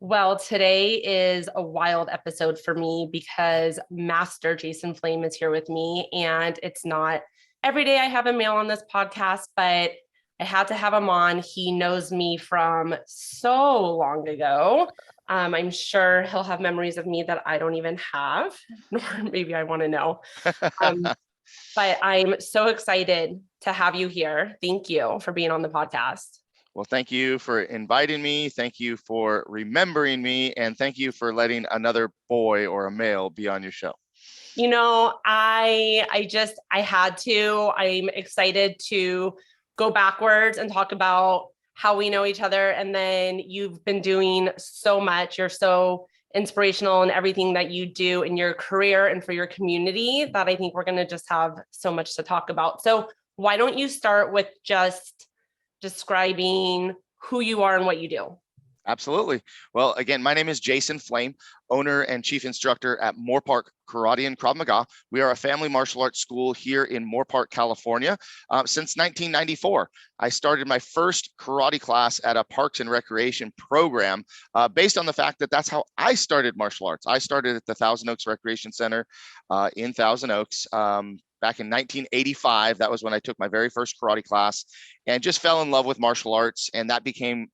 Well, today is a wild episode for me because Master Jason Flame is here with me. And it's not every day I have a male on this podcast, but I had to have him on. He knows me from so long ago. I'm sure he'll have memories of me that I don't even have, nor maybe I want to know. Um, but I'm so excited to have you here. Thank you for being on the podcast. Well, thank you for inviting me. Thank you for remembering me. And thank you for letting another boy or a male be on your show. You know, I had to. I'm excited to go backwards and talk about how we know each other. And then you've been doing so much. You're so inspirational in everything that you do in your career and for your community that I think we're going to just have so much to talk about. So why don't you start with just describing who you are and what you do? Absolutely. Well, again, my name is Jason Flame, owner and chief instructor at Moorpark Karate and Krav Maga. We are a family martial arts school here in Moorpark, California. Since 1994, I started my first karate class at a Parks and Recreation program based on the fact that that's how I started martial arts. I started at the Thousand Oaks Recreation Center in Thousand Oaks. Back in 1985, that was when I took my very first karate class and just fell in love with martial arts. And that became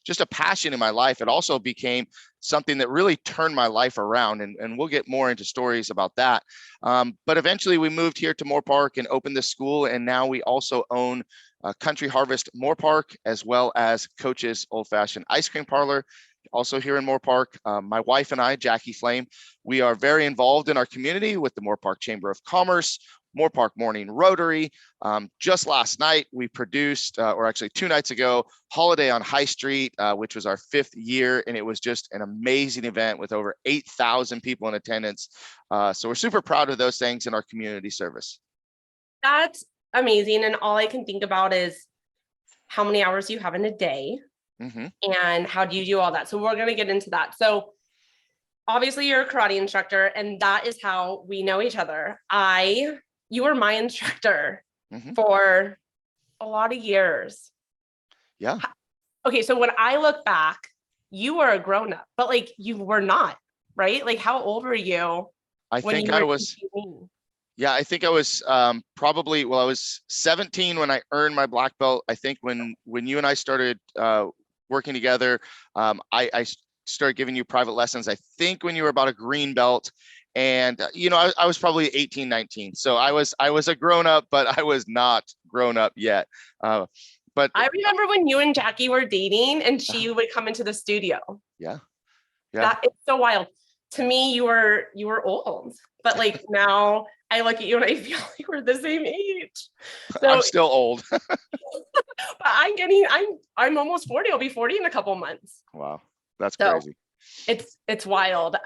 just a passion in my life. It also became something that really turned my life around. And we'll get more into stories about that. But eventually we moved here to Moorpark and opened the school. And now we also own Country Harvest Moorpark, as well as Coach's Old Fashioned Ice Cream Parlor, also here in Moorpark. My wife and I, Jackie Flame, we are very involved in our community with the Moorpark Chamber of Commerce, Moorpark Morning Rotary. Just last night, we produced, or actually 2 nights ago, Holiday on High Street, which was our 5th year. And it was just an amazing event with over 8,000 people in attendance. So we're super proud of those things in our community service. That's amazing. And all I can think about is how many hours you have in a day and how do you do all that? So we're going to get into that. So obviously you're a karate instructor and that is how we know each other. You were my instructor for a lot of years. Yeah. Okay. So when I look back, you were a grown up, but like you were not, right? Like how old were you? I think I was probably, I was 17 when I earned my black belt. I think when you and I started working together, I started giving you private lessons, I think when you were about a green belt. And, I was probably 18, 19. So I was a grown up, but I was not grown up yet. But I remember when you and Jackie were dating and she would come into the studio. Yeah. That is so wild. To me, you were old, but like now I look at you and I feel like we're the same age. So, I'm still old. But I'm almost 40. I'll be 40 in a couple months. Wow. That's crazy. It's wild.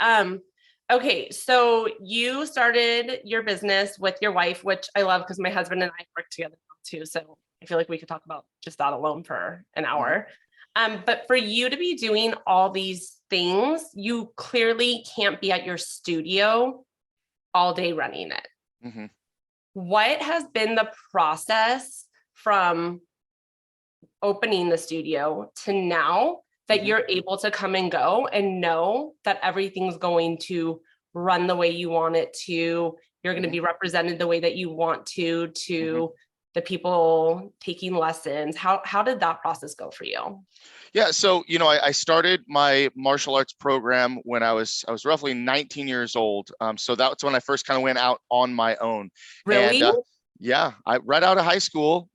Okay. So you started your business with your wife, which I love because my husband and I work together too. So I feel like we could talk about just that alone for an hour. But for you to be doing all these things, you clearly can't be at your studio all day running it. What has been the process from opening the studio to now that you're able to come and go and know that everything's going to run the way you want it to? You're going to be represented the way that you want to the people taking lessons. How did that process go for you? Yeah, so I started my martial arts program when I was roughly 19 years old. So that's when I first kind of went out on my own. Really? And, I right out of high school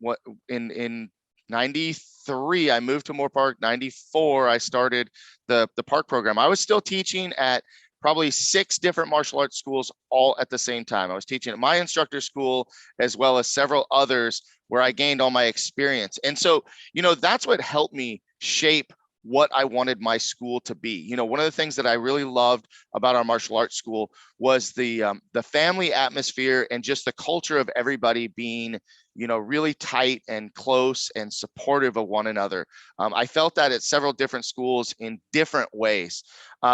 in 93, I moved to Moorpark. 94, I started the park program. I was still teaching at probably 6 different martial arts schools all at the same time. I was teaching at my instructor school as well as several others where I gained all my experience. And so, that's what helped me shape what I wanted my school to be. One of the things that I really loved about our martial arts school was the family atmosphere and just the culture of everybody being, really tight and close and supportive of one another. I felt that at several different schools in different ways.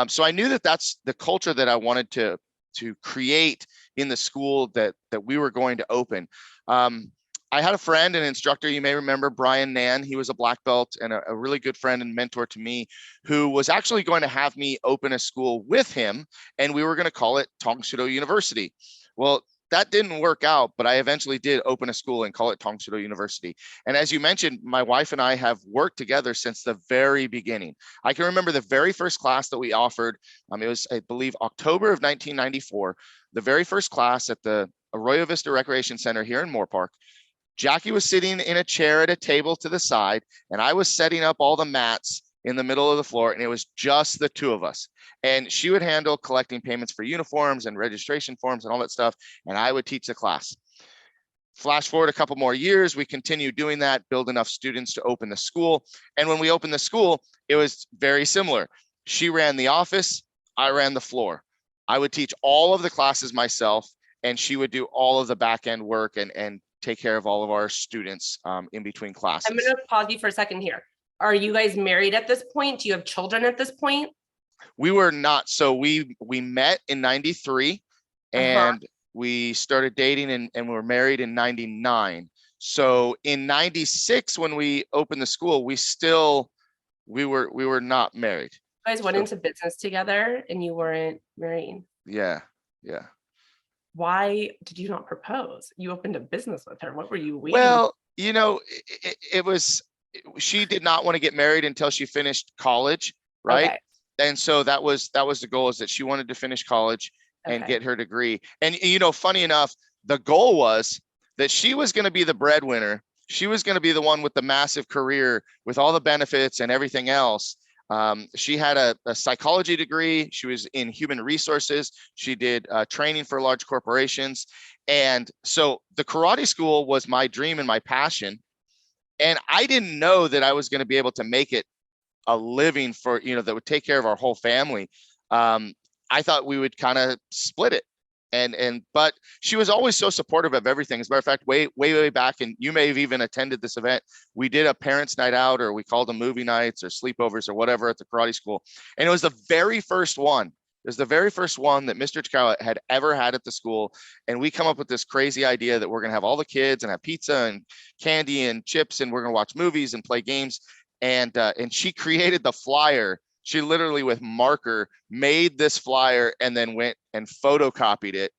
So I knew that that's the culture that I wanted to create in the school that we were going to open. I had a friend, an instructor, you may remember, Brian Nan. He was a black belt and a really good friend and mentor to me, who was actually going to have me open a school with him, and we were going to call it Tongsudo University. Well, that didn't work out, but I eventually did open a school and call it Tongsudo University. And as you mentioned, my wife and I have worked together since the very beginning. I can remember the very first class that we offered. It was, I believe, October of 1994, the very first class at the Arroyo Vista Recreation Center here in Moorpark. Jackie was sitting in a chair at a table to the side, and I was setting up all the mats in the middle of the floor, and it was just the two of us. And she would handle collecting payments for uniforms and registration forms and all that stuff, and I would teach the class. Flash forward a couple more years, we continued doing that, build enough students to open the school. And when we opened the school, it was very similar. She ran the office, I ran the floor. I would teach all of the classes myself, and she would do all of the back end work and take care of all of our students in between classes. I'm going to pause you for a second here. Are you guys married at this point? Do you have children at this point? We were not. So we met in 93 and we started dating and we were married in 99. So in 96, when we opened the school, we were not married. You guys went into business together and you weren't married. Yeah. Why did you not propose? You opened a business with her. What were you waiting? Well, it was, she did not want to get married until she finished college, right? Okay. And so that was the goal, is that she wanted to finish college and get her degree. And funny enough, the goal was that she was going to be the breadwinner. She was going to be the one with the massive career with all the benefits and everything else. She had a psychology degree. She was in human resources. She did training for large corporations. And so the karate school was my dream and my passion. And I didn't know that I was going to be able to make it a living for, that would take care of our whole family. I thought we would kind of split it. But she was always so supportive of everything. As a matter of fact, way back, and you may have even attended this event, we did a parents' night out, or we called them movie nights or sleepovers or whatever at the karate school. And it was the very first one. It was the very first one that Mr. Chikawa had ever had at the school. And we come up with this crazy idea that we're going to have all the kids and have pizza and candy and chips, and we're going to watch movies and play games. And she created the flyer. She literally, with marker, made this flyer and then went and photocopied it,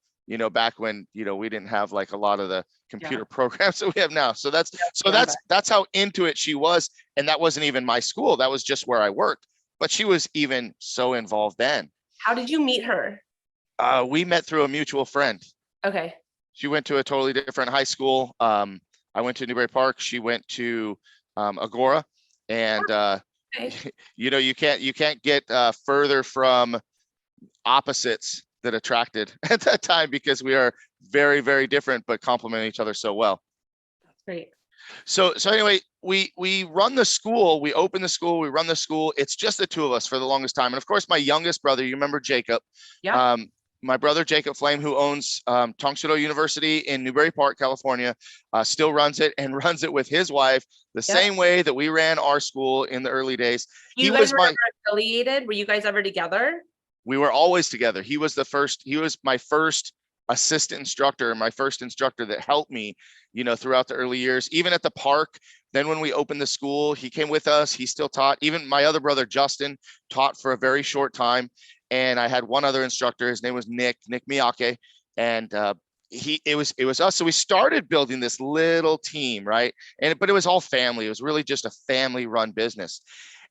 back when, we didn't have like a lot of the computer programs that we have now. So that's how into it she was. And that wasn't even my school. That was just where I worked. But she was even so involved then. How did you meet her? We met through a mutual friend. Okay. She went to a totally different high school. I went to Newbury Park. She went to Agora. And you can't get further from opposites that attracted at that time, because we are very, very different but complement each other so well. That's great. So anyway, we run the school, we open the school, we run the school. It's just the two of us for the longest time. And of course, my youngest brother, you remember Jacob. Yeah. My brother, Jacob Flame, who owns Tongsudo University in Newbury Park, California, still runs it, and runs it with his wife the same way that we ran our school in the early days. You guys were ever affiliated? Were you guys ever together? We were always together. He was my first assistant instructor, my first instructor that helped me, throughout the early years, even at the park. Then when we opened the school, he came with us. He still taught. Even my other brother, Justin, taught for a very short time. And I had one other instructor. His name was Nick Miyake. And it was us. So we started building this little team, right? But it was all family. It was really just a family run business.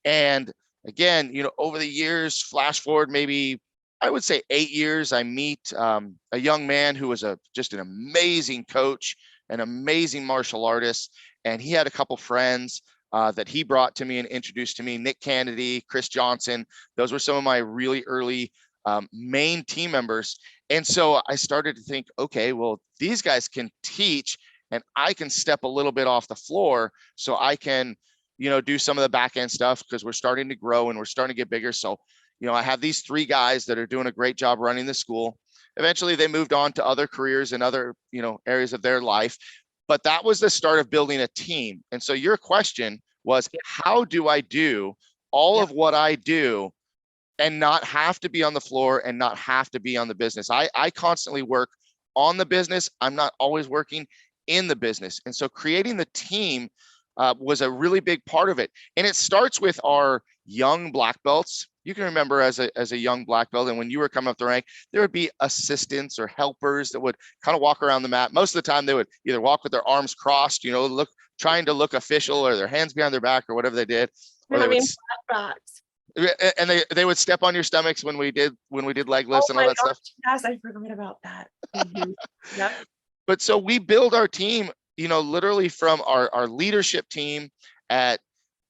And again, over the years, flash forward, maybe I would say 8 years, I meet a young man who was just an amazing coach, an amazing martial artist. And he had a couple friends that he brought to me and introduced to me, Nick Kennedy, Chris Johnson. Those were some of my really early main team members. And so I started to think, okay, well, these guys can teach, and I can step a little bit off the floor so I can, do some of the back end stuff, because we're starting to grow and we're starting to get bigger. So, I have these 3 guys that are doing a great job running the school. Eventually they moved on to other careers and other, areas of their life. But that was the start of building a team. And so your question was, how do I do all of what I do and not have to be on the floor and not have to be on the business? I constantly work on the business. I'm not always working in the business. And so creating the team was a really big part of it. And it starts with our young black belts. You can remember as a young black belt, and when you were coming up the rank, there would be assistants or helpers that would kind of walk around the mat. Most of the time they would either walk with their arms crossed, trying to look official, or their hands behind their back, or whatever they did. Or they would, and they would step on your stomachs when we did leg lifts and all that stuff. Yes, I forgot about that. Yep. But so we build our team, literally from our leadership team at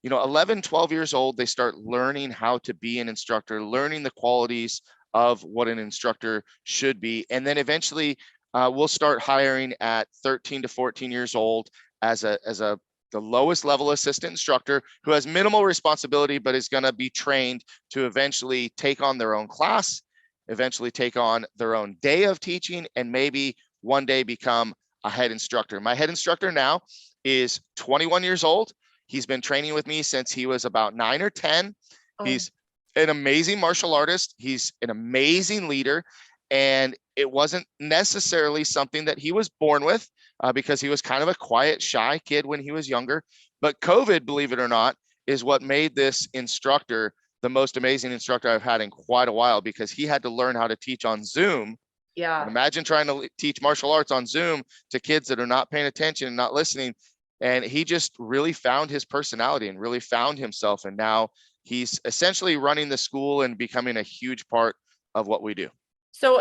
11, 12 years old. They start learning how to be an instructor, learning the qualities of what an instructor should be. And then eventually we'll start hiring at 13 to 14 years old as the lowest level assistant instructor who has minimal responsibility, but is going to be trained to eventually take on their own class, eventually take on their own day of teaching, and maybe one day become a head instructor. My head instructor now is 21 years old. He's been training with me since he was about 9 or 10. Oh. He's an amazing martial artist. He's an amazing leader. And it wasn't necessarily something that he was born with because he was kind of a quiet, shy kid when he was younger. But COVID, believe it or not, is what made this instructor the most amazing instructor I've had in quite a while, because he had to learn how to teach on Zoom. Yeah. And imagine trying to teach martial arts on Zoom to kids that are not paying attention and not listening. And he just really found his personality and really found himself. And now he's essentially running the school and becoming a huge part of what we do. So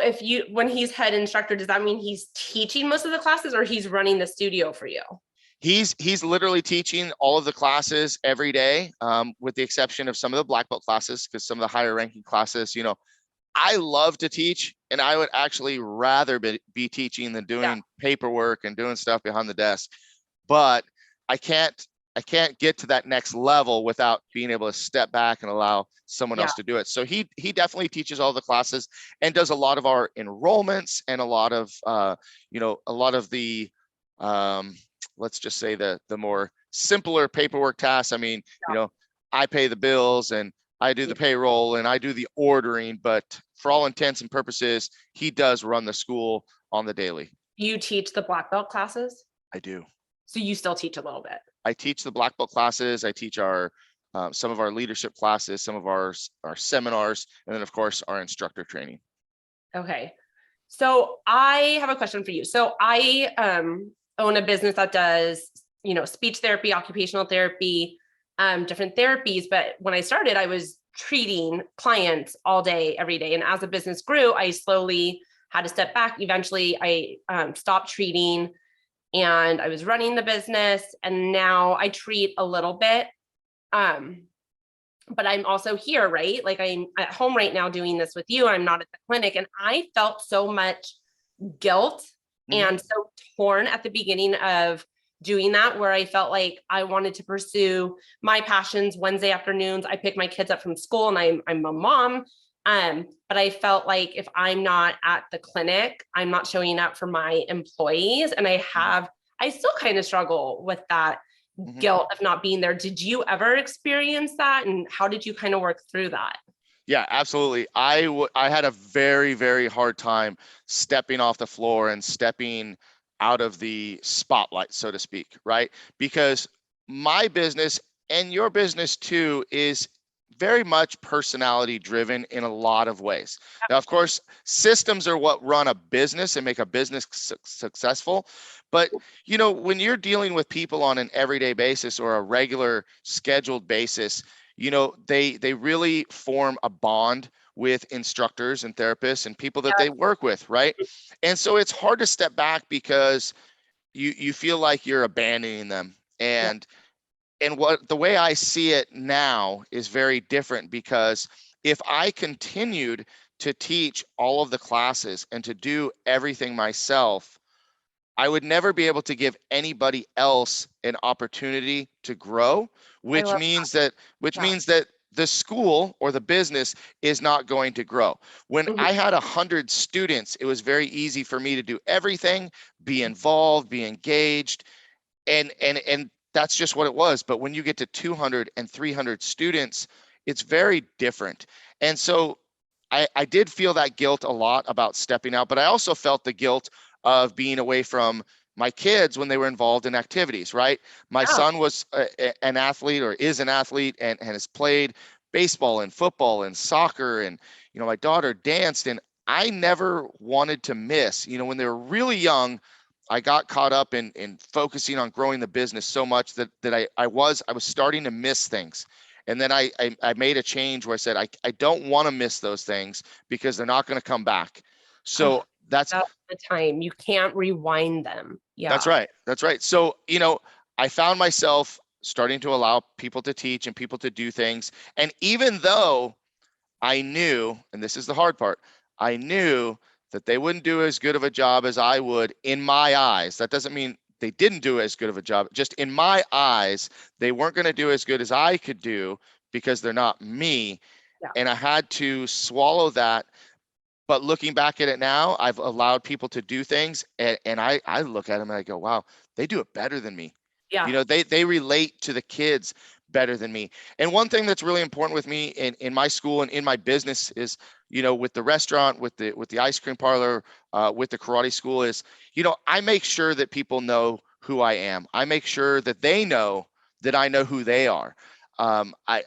when he's head instructor, does that mean he's teaching most of the classes, or he's running the studio for you? He's literally teaching all of the classes every day, with the exception of some of the black belt classes, because some of the higher ranking classes, I love to teach, and I would actually rather be teaching than doing paperwork and doing stuff behind the desk. But I can't get to that next level without being able to step back and allow someone else to do it. So he definitely teaches all the classes and does a lot of our enrollments and a lot of the let's just say the more simpler paperwork tasks. I mean, I pay the bills and I do the payroll and I do the ordering, but for all intents and purposes, he does run the school on the daily. You teach the black belt classes? I do. So you still teach a little bit? I teach the black belt classes. I teach our some of our leadership classes, some of our seminars, and then of course our instructor training. Okay. So I have a question for you. So I own a business that does, speech therapy, occupational therapy, different therapies. But when I started, I was treating clients all day, every day. And as the business grew, I slowly had to step back. Eventually I stopped treating, and I was running the business, and now I treat a little bit. But I'm also here, right? Like I'm at home right now doing this with you. I'm not at the clinic. And I felt so much guilt and so torn at the beginning of doing that, where I felt like I wanted to pursue my passions. Wednesday afternoons, I pick my kids up from school, and I'm a mom. But I felt like if I'm not at the clinic, I'm not showing up for my employees. And I still kind of struggle with that guilt of not being there. Did you ever experience that? And how did you kind of work through that? Yeah, absolutely. I had a very, very hard time stepping off the floor and stepping out of the spotlight, so to speak, right? Because my business and your business too is very much personality driven in a lot of ways. Now, of course, systems are what run a business and make a business successful. But, when you're dealing with people on an everyday basis or a regular scheduled basis, they really form a bond with instructors and therapists and people that they work with, right? And so it's hard to step back because you feel like you're abandoning them. And the way I see it now is very different, because if I continued to teach all of the classes and to do everything myself, I would never be able to give anybody else an opportunity to grow, which means that the school or the business is not going to grow. When I had 100 students, it was very easy for me to do everything, be involved, be engaged, and that's just what it was. But when you get to 200 and 300 students, it's very different. And so I did feel that guilt a lot about stepping out, but I also felt the guilt of being away from my kids when they were involved in activities, right? My Yeah. son was an athlete, or is an athlete, and has played baseball and football and soccer. And, my daughter danced, and I never wanted to miss, when they were really young. I got caught up in focusing on growing the business so much that I was starting to miss things. And then I made a change where I said, I don't want to miss those things because they're not going to come back. Oh, So that's the time. You can't rewind them. That's Yeah. right. That's right. So, I found myself starting to allow people to teach and people to do things. And even though I knew, and this is the hard part, I knew that they wouldn't do as good of a job as I would in my eyes. That doesn't mean they didn't do as good of a job. Just in my eyes, they weren't going to do as good as I could do because they're not me. Yeah. And I had to swallow that. But looking back at it now, I've allowed people to do things, and I look at them and I go, wow, they do it better than me. Yeah. They relate to the kids better than me. And one thing that's really important with me in my school and in my business is, with the restaurant, with the ice cream parlor, with the karate school is, I make sure that people know who I am. I make sure that they know that I know who they are. I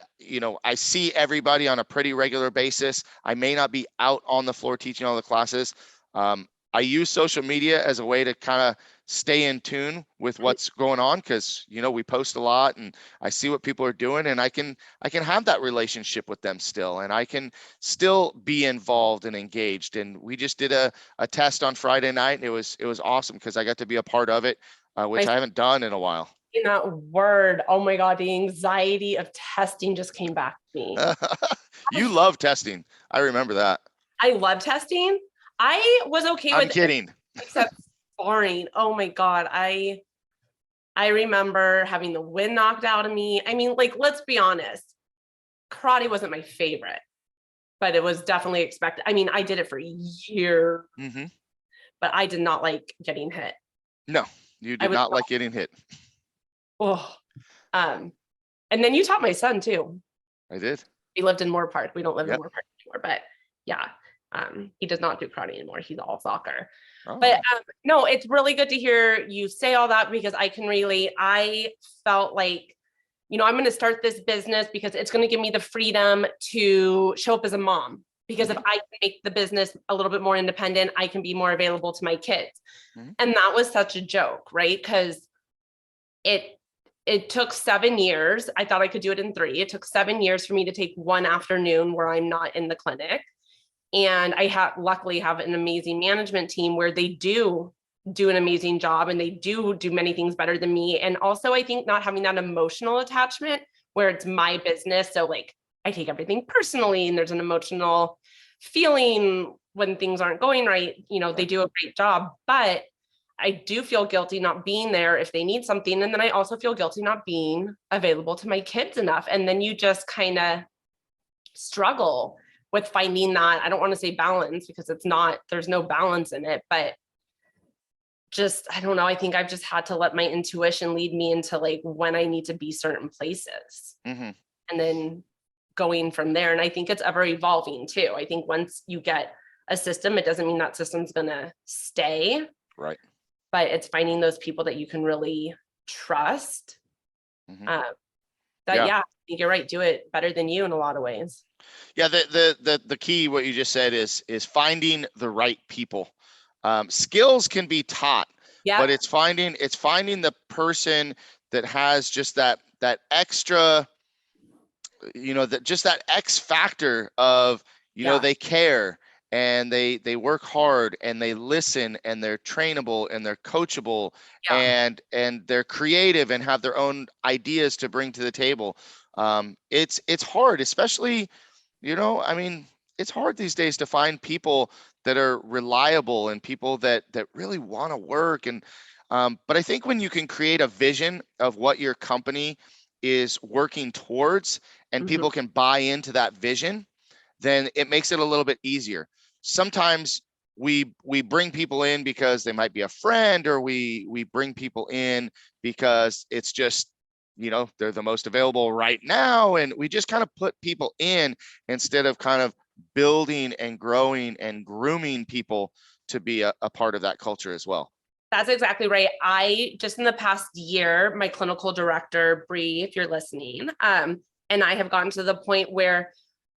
see everybody on a pretty regular basis. I may not be out on the floor teaching all the classes. I use social media as a way to kind of stay in tune with what's going on, because we post a lot and I see what people are doing, and I can have that relationship with them still, and I can still be involved and engaged. And we just did a test on Friday night, and it was awesome because I got to be a part of it, which I haven't done in a while. In that word, oh my God, the anxiety of testing just came back to me. You love testing. I remember that. I love testing. I was okay I'm with kidding. it, except sparring. Oh my God. I remember having the wind knocked out of me. I mean, like, let's be honest. Karate wasn't my favorite, but it was definitely expected. I mean, I did it for years, Mm-hmm. but I did not like getting hit. No, you I did was, not like getting hit. oh, and then you taught my son too. I did. We lived in Moorpark. We don't live in Yep. Moorpark anymore, but yeah, he does not do karate anymore. He's all soccer. Oh. But no, it's really good to hear you say all that because I can relate. I felt like, I'm going to start this business because it's going to give me the freedom to show up as a mom. Because if I can make the business a little bit more independent, I can be more available to my kids. Mm-hmm. And that was such a joke, right? Because it took 7 years. I thought I could do it in 3. It took 7 years for me to take one afternoon where I'm not in the clinic. And I luckily have an amazing management team where they do an amazing job and they do many things better than me. And also I think not having that emotional attachment where it's my business. So like I take everything personally and there's an emotional feeling when things aren't going right. They do a great job, but I do feel guilty not being there if they need something. And then I also feel guilty not being available to my kids enough. And then you just kind of struggle with finding that, I don't want to say balance because there's no balance in it, but just, I don't know. I think I've just had to let my intuition lead me into like when I need to be certain places and then going from there. And I think it's ever evolving too. I think once you get a system, it doesn't mean that system's going to stay. Right. But it's finding those people that you can really trust. I think you're right. Do it better than you in a lot of ways. Yeah. The key, what you just said is finding the right people. Skills can be taught, but it's finding the person that has just that extra, that X factor of, they care and they work hard and they listen and they're trainable and they're coachable and they're creative and have their own ideas to bring to the table. It's hard, especially, it's hard these days to find people that are reliable and people that really want to work. And but I think when you can create a vision of what your company is working towards and people can buy into that vision, then it makes it a little bit easier. Sometimes we bring people in because they might be a friend, or we bring people in because it's just, they're the most available right now. And we just kind of put people in instead of kind of building and growing and grooming people to be a part of that culture as well. That's exactly right. I just in the past year, my clinical director, Bree, if you're listening, and I have gotten to the point where,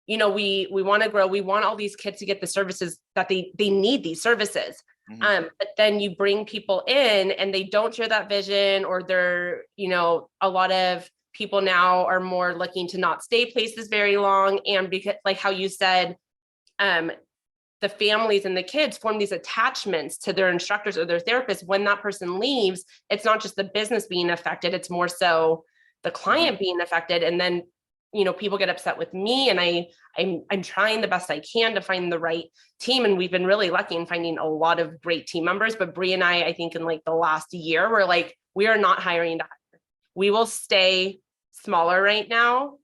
we want to grow. We want all these kids to get the services that they need these services. But then you bring people in and they don't share that vision, or they're, a lot of people now are more looking to not stay places very long. And because like how you said, the families and the kids form these attachments to their instructors or their therapists. When that person leaves, it's not just the business being affected, it's more so the client being affected. And then, people get upset with me, and I'm trying the best I can to find the right team. And we've been really lucky in finding a lot of great team members. But Bree and I think in like the last year, we're like, we are not hiring to hire. We will stay smaller right now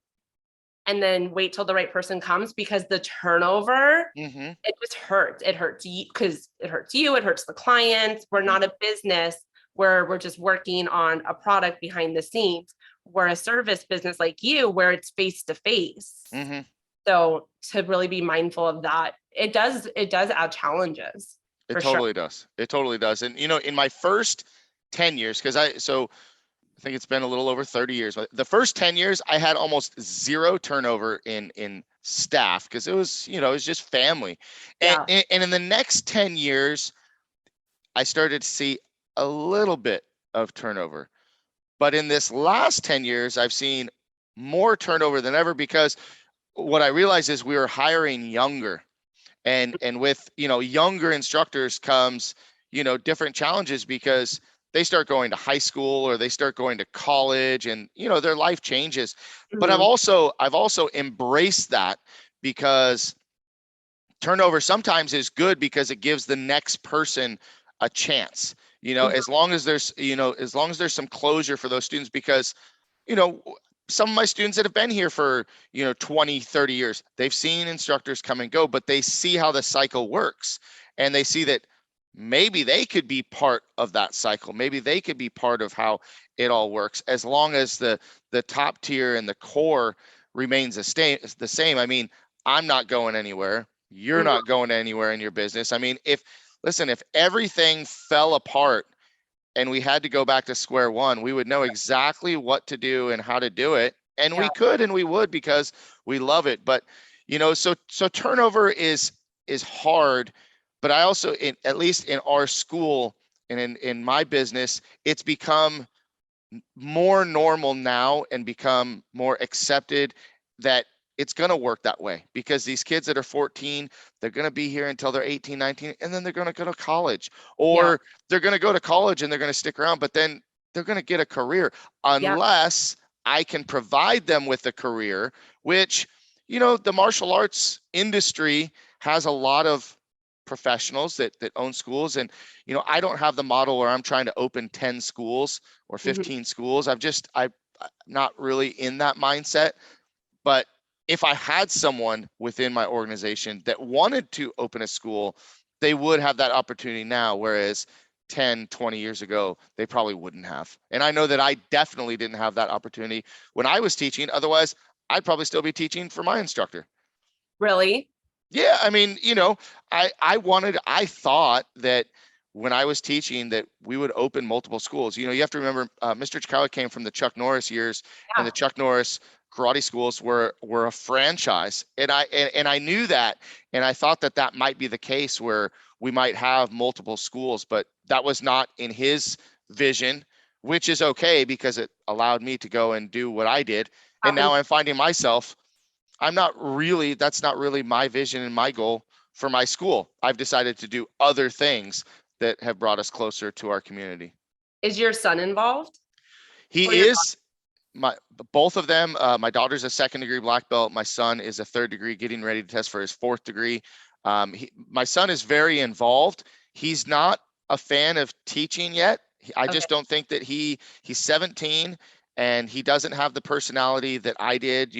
and then wait till the right person comes, because the turnover, it just hurts. It hurts you because it hurts you. It hurts the clients. We're not a business where we're just working on a product behind the scenes. We're a service business like you, where it's face to face. So to really be mindful of that, it does add challenges. It totally does. It totally does. And, in my first 10 years, I think it's been a little over 30 years. But the first 10 years, I had almost zero turnover in staff, because it was, it was just family. And in the next 10 years, I started to see a little bit of turnover. But in this last 10 years, I've seen more turnover than ever, because what I realized is we were hiring younger. And with, younger instructors comes, different challenges, because they start going to high school or they start going to college, and their life changes. But I've also embraced that, because turnover sometimes is good, because it gives the next person a chance, as long as there's some closure for those students. Because some of my students that have been here for 20, 30 years, they've seen instructors come and go, but they see how the cycle works, and they see that maybe they could be part of that cycle. Maybe they could be part of how it all works, as long as the top tier and the core remains the same. I mean, I'm not going anywhere. You're not going anywhere in your business. I mean, if everything fell apart and we had to go back to square one, we would know exactly what to do and how to do it. And we could, and we would, because we love it. But, so turnover is hard. But I also, at least in our school and in my business, it's become more normal now and become more accepted that it's going to work that way, because these kids that are 14, they're going to be here until they're 18, 19, and then they're going to go to college, or they're going to go to college and they're going to stick around, but then they're going to get a career, unless I can provide them with a career, which, the martial arts industry has a lot of professionals that own schools. And, I don't have the model where I'm trying to open 10 schools or 15 schools. I'm not really in that mindset. But if I had someone within my organization that wanted to open a school, they would have that opportunity now. Whereas 10, 20 years ago, they probably wouldn't have. And I know that I definitely didn't have that opportunity when I was teaching. Otherwise, I'd probably still be teaching for my instructor. Really? Yeah, I mean, I thought that when I was teaching that we would open multiple schools. You have to remember, Mr. Chikawa came from the Chuck Norris years, and the Chuck Norris karate schools were a franchise. And I knew that, and I thought that might be the case where we might have multiple schools, but that was not in his vision, which is okay, because it allowed me to go and do what I did. And now I'm finding myself, that's not really my vision and my goal for my school. I've decided to do other things that have brought us closer to our community. Is your son involved? He is. Both of them. My daughter's a 2nd degree black belt. My son is a 3rd degree, getting ready to test for his 4th degree. My son is very involved. He's not a fan of teaching yet. I just don't think that he's 17, and he doesn't have the personality that I did,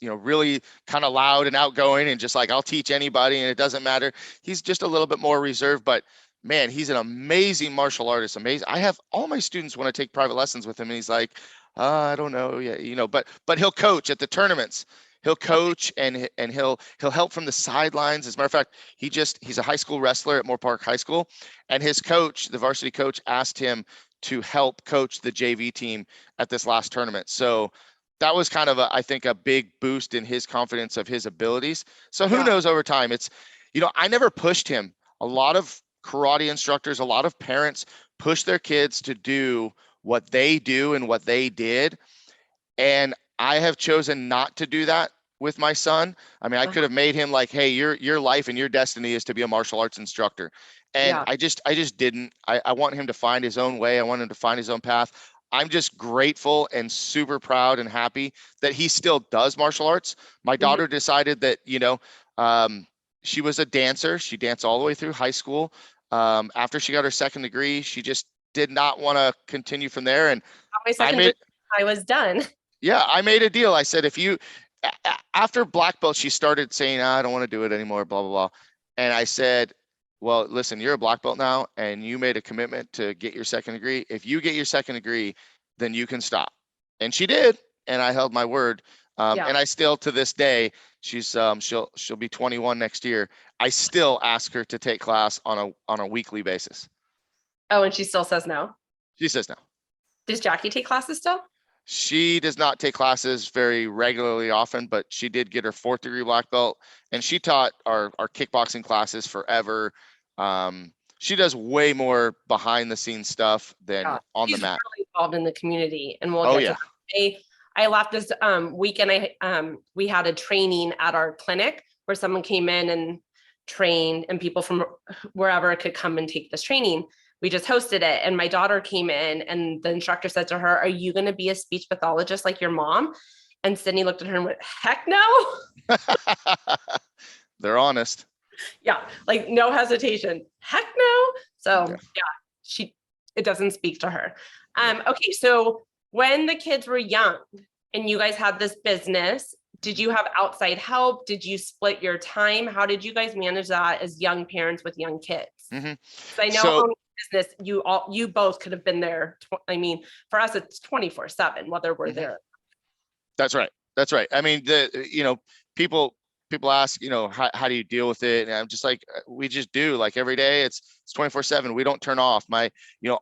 really kind of loud and outgoing and just like, I'll teach anybody and it doesn't matter. He's just a little bit more reserved, but man, he's an amazing martial artist. Amazing. I have all my students want to take private lessons with him, and he's like, I don't know. Yeah. But he'll coach at the tournaments. he'll coach and he'll help from the sidelines. As a matter of fact, he's a high school wrestler at Moorpark High School, and his coach, the varsity coach, asked him to help coach the JV team at this last tournament. So that was kind of I think a big boost in his confidence of his abilities. So who knows over time? It's, I never pushed him. A lot of karate instructors, a lot of parents push their kids to do what they do and what they did. And I have chosen not to do that with my son. I mean, I could have made him like, hey, your life and your destiny is to be a martial arts instructor. And I just didn't. I want him to find his own way. I want him to find his own path. I'm just grateful and super proud and happy that he still does martial arts. My daughter decided that, she was a dancer. She danced all the way through high school. After she got her second degree, she just did not want to continue from there. And I was done. Yeah, I made a deal. I said, if you, after black belt, she started saying, I don't want to do it anymore, blah, blah, blah. And I said, well, listen, you're a black belt now, and you made a commitment to get your second degree. If you get your second degree, then you can stop. And she did. And I held my word. And I still, to this day, she'll be 21 next year. I still ask her to take class on a weekly basis. Oh, and she still says no? She says no. Does Jackie take classes still? She does not take classes very regularly often, but she did get her 4th degree black belt, and she taught our kickboxing classes forever. She does way more behind the scenes stuff than on the mat. She's really involved in the community, and we'll get to that. I left this weekend. We had a training at our clinic where someone came in and trained, and people from wherever could come and take this training. We just hosted it, and my daughter came in, and the instructor said to her, are you going to be a speech pathologist like your mom? And Sydney looked at her and went, heck no. They're honest. Yeah. Like no hesitation. Heck no. So it doesn't speak to her. Okay. So when the kids were young and you guys had this business, did you have outside help? Did you split your time? How did you guys manage that as young parents with young kids? I know owning business, you both could have been there. I mean, for us, it's 24/7, whether we're there. That's right. I mean, people ask, how do you deal with it? And I'm just like, we just do, like every day it's 24/7. We don't turn off.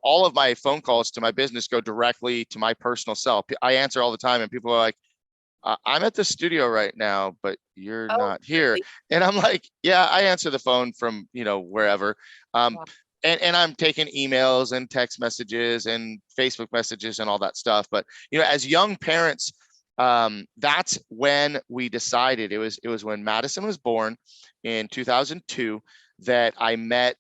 All of my phone calls to my business go directly to my personal cell. I answer all the time, and people are like, I'm at the studio right now, but you're not here. Really? And I'm like, yeah, I answer the phone from, wherever. And I'm taking emails and text messages and Facebook messages and all that stuff. But, as young parents, that's when we decided, it was when Madyson was born in 2002 that I met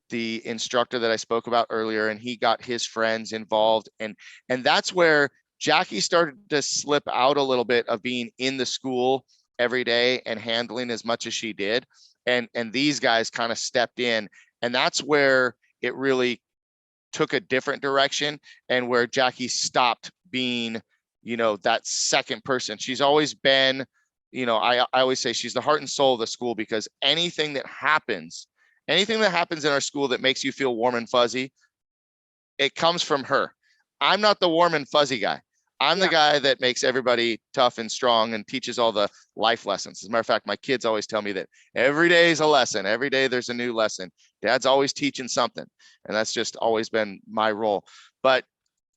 the instructor that I spoke about earlier, and he got his friends involved. And that's where Jackie started to slip out a little bit of being in the school every day and handling as much as she did. And these guys kind of stepped in, and that's where it really took a different direction, and where Jackie stopped being, that second person. She's always been, I always say she's the heart and soul of the school, because anything that happens in our school that makes you feel warm and fuzzy, it comes from her. I'm not the warm and fuzzy guy. I'm the guy that makes everybody tough and strong and teaches all the life lessons. As a matter of fact, my kids always tell me that every day is a lesson. Every day there's a new lesson. Dad's always teaching something. And that's just always been my role. But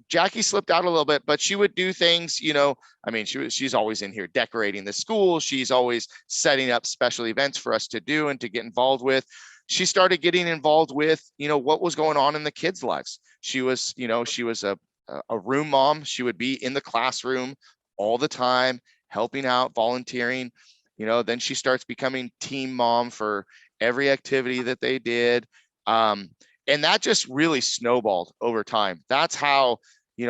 Jackie slipped out a little bit, but she would do things, she's always in here decorating the school. She's always setting up special events for us to do and to get involved with. She started getting involved with, what was going on in the kids' lives. She was a room mom. She would be in the classroom all the time, helping out, volunteering. Then she starts becoming team mom for every activity that they did. And that just really snowballed over time. That's how,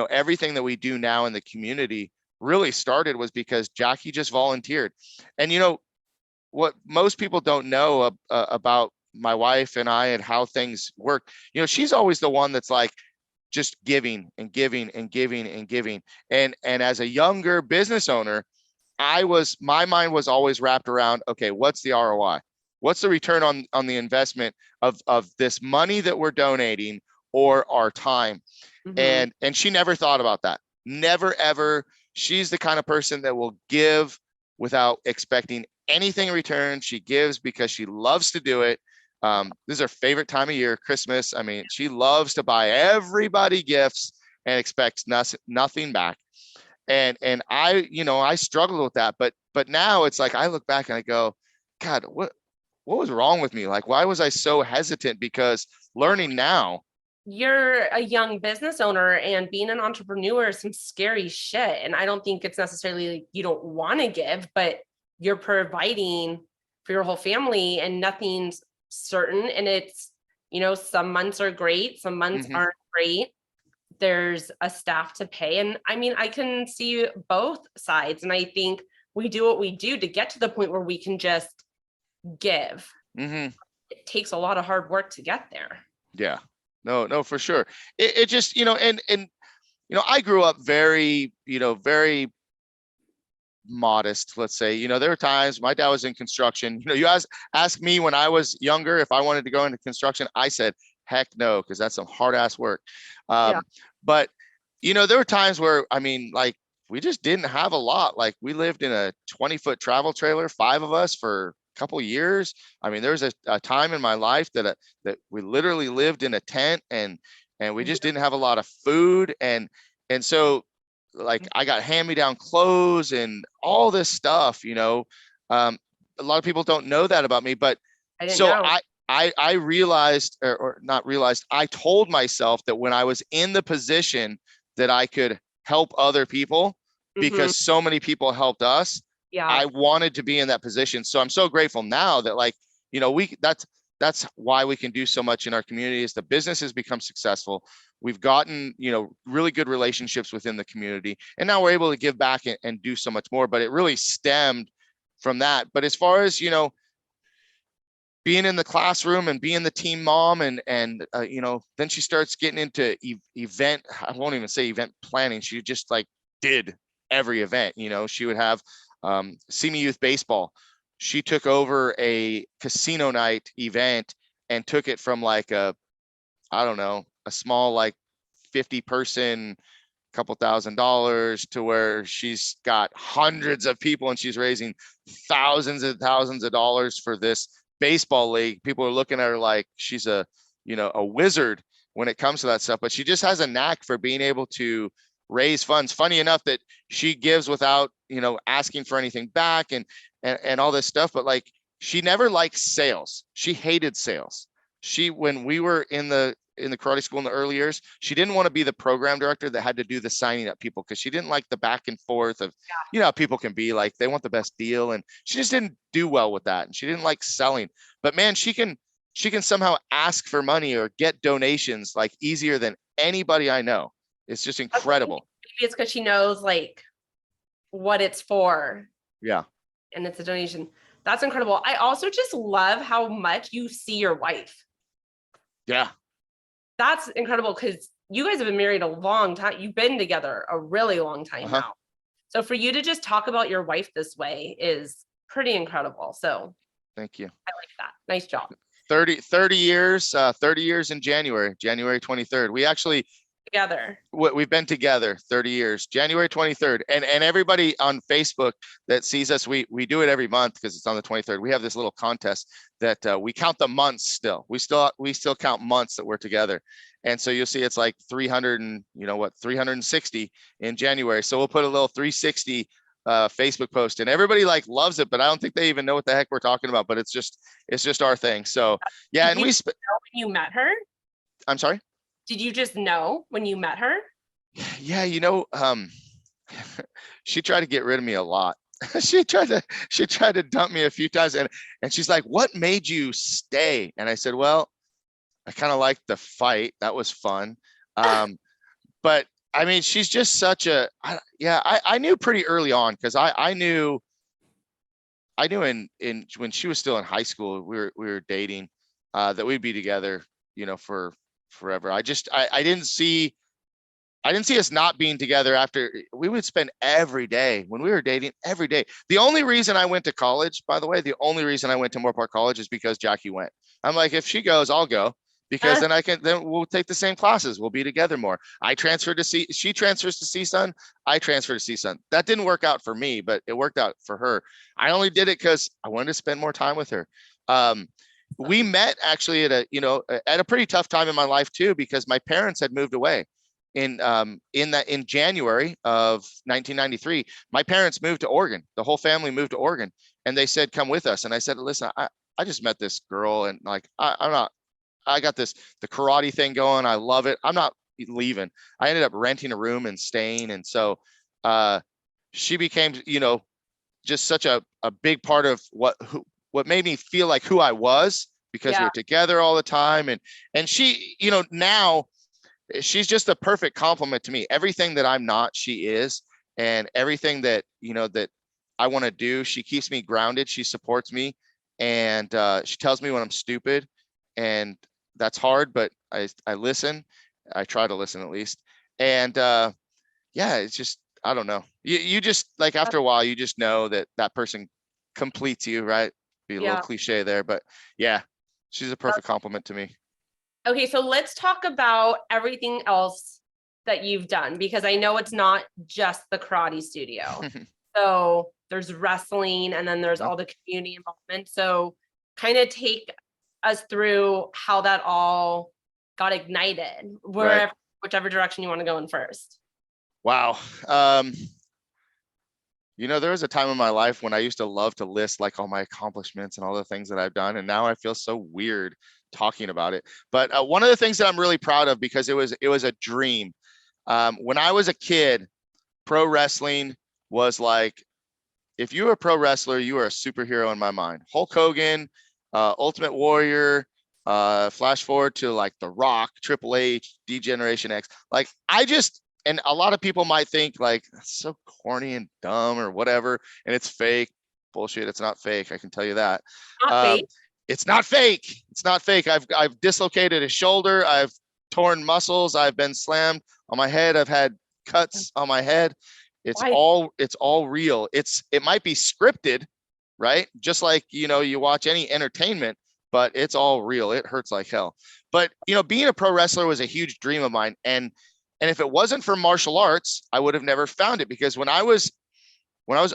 everything that we do now in the community really started, was because Jackie just volunteered. And, what most people don't know about my wife and I and how things work, she's always the one that's like, just giving and giving and giving and giving. And as a younger business owner, my mind was always wrapped around, okay, what's the ROI? What's the return on the investment of this money that we're donating, or our time? And she never thought about that. Never, ever. She's the kind of person that will give without expecting anything in return. She gives because she loves to do it. This is her favorite time of year, Christmas. I mean, she loves to buy everybody gifts and expects nothing back. And I struggled with that, but now it's like I look back and I go, God, what was wrong with me? Like, why was I so hesitant? Because learning now, You're a young business owner, and being an entrepreneur is some scary shit. And I don't think it's necessarily like you don't want to give, but you're providing for your whole family and nothing's certain. And it's, some months are great, some months aren't great. There's a staff to pay. And I mean, I can see both sides. And I think we do what we do to get to the point where we can just give. It takes a lot of hard work to get there. Yeah, no, for sure. It just, I grew up very, very modest, let's say. There were times my dad was in construction. You ask me when I was younger if I wanted to go into construction, I said, heck no, because that's some hard ass work. But, there were times where, I mean, like, we just didn't have a lot. Like, we lived in a 20-foot travel trailer, 5 of us for a couple of years. I mean, there was a time in my life that we literally lived in a tent, and we just didn't have a lot of food. And so, like, I got hand-me-down clothes and all this stuff, a lot of people don't know that about me, but I didn't know. I realized, or not realized, I told myself that when I was in the position that I could help other people because so many people helped us, I wanted to be in that position. So I'm so grateful now that, like, that's why we can do so much in our community. Is the business has become successful. We've gotten, really good relationships within the community, and now we're able to give back and do so much more. But it really stemmed from that. But as far as, being in the classroom and being the team mom, and then she starts getting into event, I won't even say event planning. She just, like, did every event. She would have Senior Youth Baseball. She took over a casino night event and took it from, like, a small, like, 50-person, couple $1,000 to where she's got hundreds of people and she's raising thousands and thousands of dollars for this baseball league. People are looking at her like she's a wizard when it comes to that stuff, but she just has a knack for being able to raise funds. Funny enough that she gives without, asking for anything back and all this stuff. But, like, she never liked sales. She hated sales. When we were in the karate school in the early years, she didn't want to be the program director that had to do the signing up people, because she didn't like the back and forth of, how people can be like, they want the best deal. And she just didn't do well with that. And she didn't like selling. But man, she can somehow ask for money or get donations, like, easier than anybody I know. It's just incredible. Maybe it's because she knows, like, what it's for. Yeah. And it's a donation. That's incredible. I also just love how much you see your wife. Yeah. That's incredible, because you guys have been married a long time. You've been together a really long time now. So for you to just talk about your wife this way is pretty incredible. So thank you. I like that. Nice job. 30 years, 30 years in January 23rd. We actually, together. We've been together 30 years, January 23rd. And everybody on Facebook that sees us, we do it every month because it's on the 23rd. We have this little contest that we count the months still. We still count months that we're together. And so you'll see it's like 360 in January. So we'll put a little 360 Facebook post, and everybody, like, loves it, but I don't think they even know what the heck we're talking about, but it's just our thing. So yeah. And when you met her? I'm sorry? Did you just know when you met her? Yeah, she tried to get rid of me a lot. she tried to dump me a few times, and she's like, "What made you stay?" And I said, "Well, I kind of liked the fight. That was fun." But I mean, she's just such a, I knew pretty early on, because I knew in when she was still in high school, we were dating, that we'd be together, for forever. I didn't see us not being together. After we would spend every day when we were dating, every day. The only reason I went to college, by the way, the only reason I went to Moorpark College is because Jackie went. I'm like, if she goes, I'll go. because then we'll take the same classes. We'll be together more. She transfers to CSUN. I transfer to CSUN. That didn't work out for me, but it worked out for her. I only did it because I wanted to spend more time with her. We met actually at a pretty tough time in my life too, because my parents had moved away in January of 1993. My parents moved to Oregon. The whole family moved to Oregon, and they said, come with us. And I said, listen, I just met this girl, and like, I got the karate thing going. I love it. I'm not leaving. I ended up renting a room and staying. And so she became, just such a big part of what made me feel like who I was, because we were together all the time. And she, now she's just a perfect complement to me. Everything that I'm not, she is. And everything that, that I want to do, she keeps me grounded. She supports me. And she tells me when I'm stupid, and that's hard, but I listen. I try to listen at least. And it's just, I don't know. You just, like, after a while, you just know that person completes you, right? Be a little cliche there, but yeah, she's a perfect compliment to me. Okay, so let's talk about everything else that you've done, because I know it's not just the karate studio. So there's wrestling, and then there's all the community involvement. So kind of take us through how that all got ignited, whichever direction you want to go in first. Wow. There was a time in my life when I used to love to list like all my accomplishments and all the things that I've done. And now I feel so weird talking about it. But one of the things that I'm really proud of, because it was a dream. When I was a kid, pro wrestling was like, if you were a pro wrestler, you were a superhero in my mind. Hulk Hogan, Ultimate Warrior, flash forward to like The Rock, Triple H, D-Generation X. Like, and a lot of people might think like, that's so corny and dumb or whatever, and it's fake. Bullshit, it's not fake. I can tell you that. It's not fake. It's not fake. I've dislocated a shoulder. I've torn muscles. I've been slammed on my head. I've had cuts on my head. It's all real. It might be scripted, right? Just like, you watch any entertainment, but it's all real. It hurts like hell. But, being a pro wrestler was a huge dream of mine. And if it wasn't for martial arts, I would have never found it, because when I was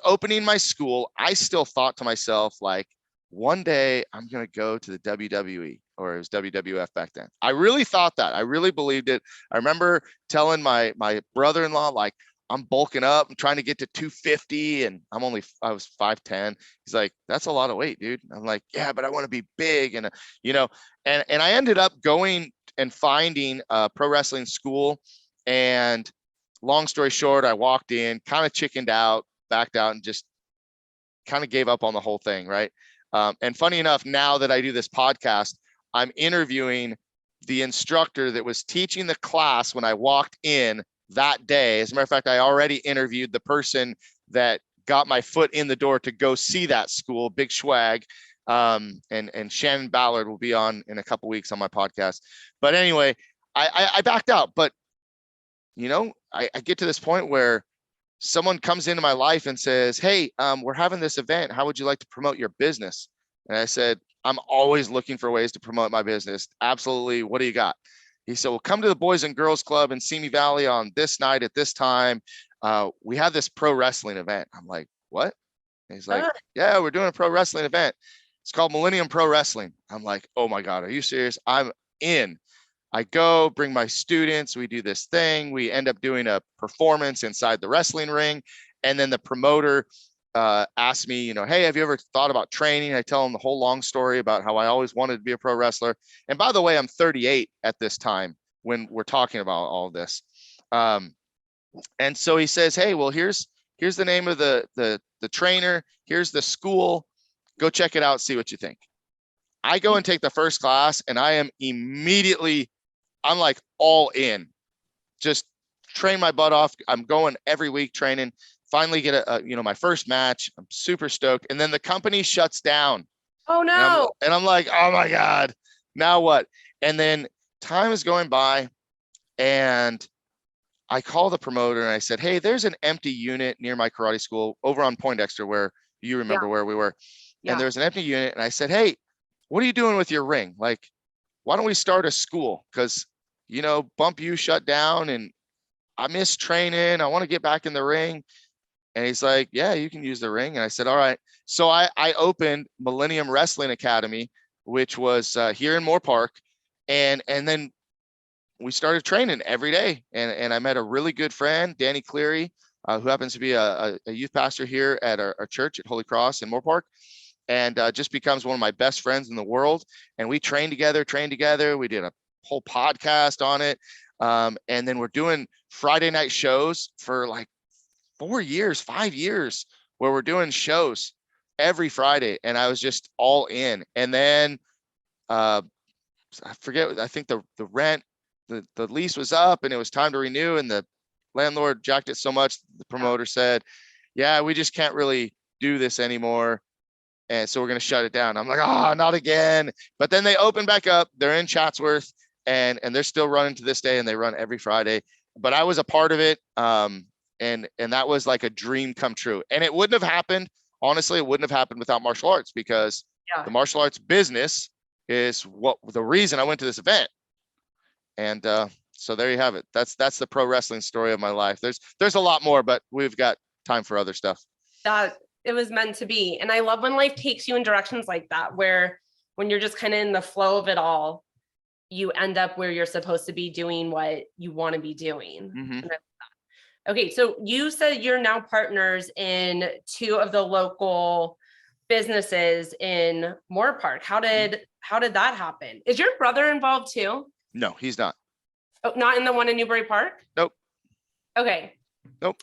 opening my school, I still thought to myself, like, one day I'm going to go to the WWE, or it was WWF back then. I really thought that. I really believed it. I remember telling my brother-in-law, like, I'm bulking up. I'm trying to get to 250, and I was 5'10". He's like, that's a lot of weight, dude. I'm like, yeah, but I want to be big. And, and I ended up going and finding a pro wrestling school. And long story short, I walked in, kind of chickened out, backed out, and just kind of gave up on the whole thing. Right. And funny enough, now that I do this podcast, I'm interviewing the instructor that was teaching the class when I walked in that day. As a matter of fact, I already interviewed the person that got my foot in the door to go see that school, Big Schwag. And Shannon Ballard will be on in a couple weeks on my podcast. But anyway, I backed out. But, I get to this point where someone comes into my life and says, hey, we're having this event. How would you like to promote your business? And I said, I'm always looking for ways to promote my business. Absolutely. What do you got? He said, well, come to the Boys and Girls Club in Simi Valley on this night at this time. We have this pro wrestling event. I'm like, what? And he's like, yeah, we're doing a pro wrestling event. It's called Millennium Pro Wrestling. I'm like, oh my God, are you serious? I'm in. I go, bring my students. We do this thing. We end up doing a performance inside the wrestling ring. And then the promoter asked me, hey, have you ever thought about training? I tell him the whole long story about how I always wanted to be a pro wrestler. And by the way, I'm 38 at this time when we're talking about all of this. And so he says, hey, well, here's the name of the trainer. Here's the school. Go check it out. See what you think. I go and take the first class, and I am immediately, I'm like all in, just train my butt off. I'm going every week training. Finally get my first match. I'm super stoked. And then the company shuts down. Oh no. And I'm like, oh my God, now what? And then time is going by, and I call the promoter and I said, hey, there's an empty unit near my karate school over on Poindexter, where you remember where we were. And there's an empty unit. And I said, hey, what are you doing with your ring? Like, why don't we start a school? Because, Bump U shut down and I miss training. I want to get back in the ring. And he's like, yeah, you can use the ring. And I said, all right. So I opened Millennium Wrestling Academy, which was here in Moorpark. And then we started training every day. And I met a really good friend, Danny Cleary, who happens to be a youth pastor here at our church at Holy Cross in Moorpark, and just becomes one of my best friends in the world. And we trained together. We did a whole podcast on it. And then we're doing Friday night shows for like 5 years, where we're doing shows every Friday. And I was just all in. And then I forget, I think the rent, the lease was up and it was time to renew, and the landlord jacked it so much, the promoter said, yeah, we just can't really do this anymore. And so we're going to shut it down. I'm like, not again. But then they open back up. They're in Chatsworth, and they're still running to this day, and they run every Friday. But I was a part of it. And that was like a dream come true. And it wouldn't have happened. Honestly, it wouldn't have happened without martial arts, because the martial arts business is the reason I went to this event. And so there you have it. That's the pro wrestling story of my life. There's a lot more, but we've got time for other stuff. That it was meant to be. And I love when life takes you in directions like that, where when you're just kind of in the flow of it all, you end up where you're supposed to be doing what you want to be doing. Mm-hmm. Okay, so you said you're now partners in 2 of the local businesses in Moorpark. How did that happen? Is your brother involved too? No, he's not. Oh, not in the one in Newbury Park? Nope. Okay. Nope.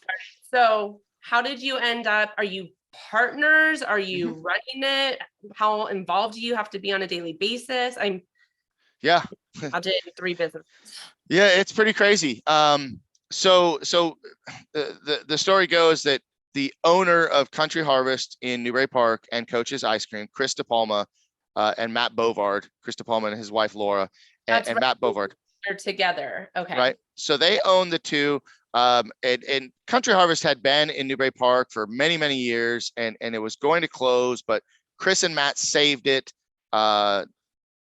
So how did you end up? Are you partners? Are you running it? How involved do you have to be on a daily basis? Yeah. I did 3 businesses. Yeah, it's pretty crazy. So the story goes that the owner of Country Harvest in Newbury Park and Coach's Ice Cream, Chris DePalma, and Matt Bovard, Chris DePalma and his wife Laura, and Right. Matt Bovard. They're together. Okay. Right. So they own the 2. And Country Harvest had been in Newbury Park for many, many years, and it was going to close, but Chris and Matt saved it.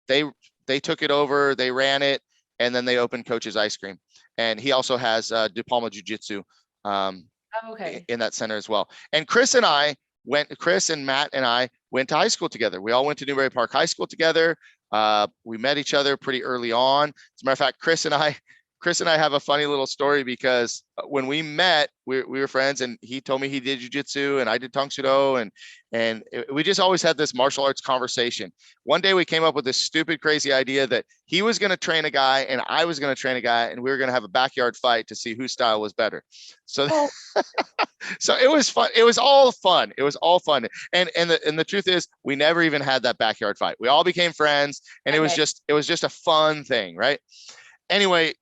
They took it over, they ran it, and then they opened Coach's Ice Cream. And he also has De Palma Jiu-Jitsu in that center as well. And Chris and Matt and I went to high school together. We all went to Newbury Park High School together. We met each other pretty early on. As a matter of fact, Chris and I have a funny little story, because when we met, we were friends, and he told me he did jiu-jitsu and I did tang sudo, and we just always had this martial arts conversation. One day we came up with this stupid, crazy idea that he was going to train a guy and I was going to train a guy, and we were going to have a backyard fight to see whose style was better. So, so it was fun. It was all fun. And the truth is, we never even had that backyard fight. We all became friends, and it was just a fun thing, right? Anyway,